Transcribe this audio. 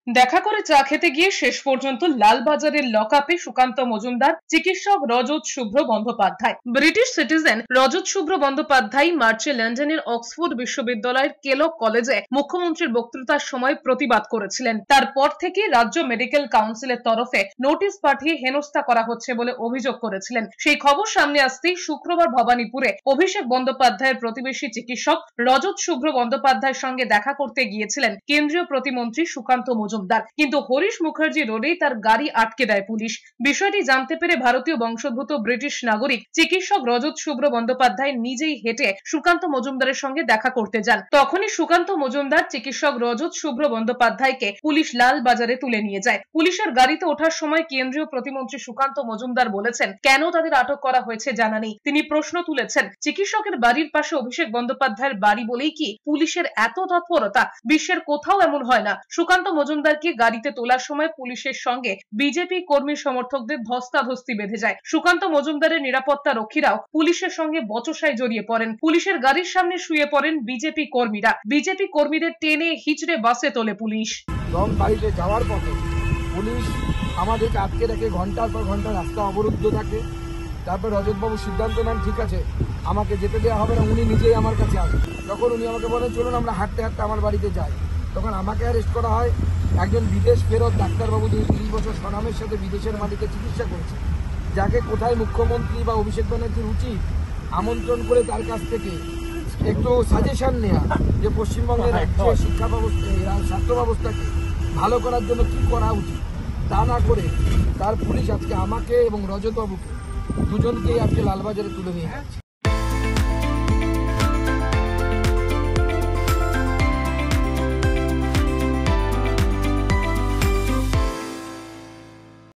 দেখা করে চা খেতে গিয়ে শেষ পর্যন্ত লালবাজারের লকআপে সুকান্ত মজুমদার, চিকিৎসক রজত শুভ্র বন্দ্যোপাধ্যায়। ব্রিটিশ সিটিজেন রজত শুভ্র বন্দ্যোপাধ্যায় মার্চে লন্ডনের অক্সফোর্ড বিশ্ববিদ্যালয়ের কেলক কলেজে মুখ্যমন্ত্রীর বক্তৃতার সময় প্রতিবাদ করেছিলেন। তারপর থেকে রাজ্য মেডিকেল কাউন্সিলের তরফে নোটিশ পাঠিয়ে হেনস্থা করা হচ্ছে বলে অভিযোগ করেছিলেন। সেই খবর সামনে আসতেই শুক্রবার ভবানীপুরে অভিষেক বন্দ্যোপাধ্যায়ের প্রতিবেশী চিকিৎসক রজত শুভ্র বন্দ্যোপাধ্যায়ের সঙ্গে দেখা করতে গিয়েছিলেন কেন্দ্রীয় প্রতিমন্ত্রী সুকান্ত মজুমদার। কিন্তু হরিশ মুখার্জি রোডেই তার গাড়ি আটকে দেয় পুলিশ। বিষয়টি জানতে পেরে ভারতীয় বংশোদ্ভূত ব্রিটিশ নাগরিক চিকিৎসক রজত শুভ্র বন্দ্যোপাধ্যায় নিজেই হেঁটে সুকান্ত মজুমদারের সঙ্গে দেখা করতে যান। তখনই সুকান্ত মজুমদার চিকিৎসক রজত শুভ্র বন্দ্যোপাধ্যায়কে পুলিশ লালবাজারে তুলে নিয়ে যায়। পুলিশের গাড়িতে ওঠার সময় কেন্দ্রীয় প্রতিমন্ত্রী সুকান্ত মজুমদার বলেছেন, কেন তাদের আটক করা হয়েছে জানা নেই। তিনি প্রশ্ন তুলেছেন, চিকিৎসকের বাড়ির পাশে অভিষেক বন্দ্যোপাধ্যায়ের বাড়ি বলেই কি পুলিশের এত তৎপরতা? বিশ্বের কোথাও এমন হয় না। সুকান্ত মজুমদারকে গাড়িতে তোলার সময় পুলিশের সঙ্গে বিজেপি কর্মী সমর্থকদের ধস্তাধস্তি বেঁধে যায়। সুকান্ত মজুমদারের নিরাপত্তা রক্ষীরাও পুলিশের সঙ্গে বচসায় জড়িয়ে পড়েন। পুলিশের গাড়ির সামনে শুয়ে পড়েন বিজেপি কর্মীরা। বিজেপি কর্মীদের টেনে হিচড়ে বাসে তোলে পুলিশ। বাড়িতে যাওয়ার পথে পুলিশ আমাদেরকে আটকে রেখে ঘন্টার পর ঘন্টা রাস্তা অবরুদ্ধ থাকে। তারপর রজতবাবু সিদ্ধান্ত নেন, ঠিক আছে আমাকে যেতে দেওয়া হবে না, উনি নিজেই আমার কাছে আসেন। যখন উনি আমাকে বলেন চলুন আমরা হাঁটতে হাঁটতে আমার বাড়িতে যাই, তখন আমাকে অ্যারেস্ট করা হয়। একজন বিদেশ ফেরত ডাক্তারবাবু, যিনি 30 বছর স্বনামের সাথে বিদেশের মাটিতে চিকিৎসা করেছে, যাকে কোথায় মুখ্যমন্ত্রী বা অভিষেক ব্যানার্জির উচিত আমন্ত্রণ করে তার কাছ থেকে একটু সাজেশন নেওয়া যে পশ্চিমবঙ্গের রাজ্যে শিক্ষা ব্যবস্থা, স্বাস্থ্য ব্যবস্থাকে ভালো করার জন্য কি করা উচিত, তা না করে তার পুলিশ আজকে আমাকে এবং রজতবাবুকে দুজনকেই আজকে লালবাজারে তুলে নিয়ে যাচ্ছে।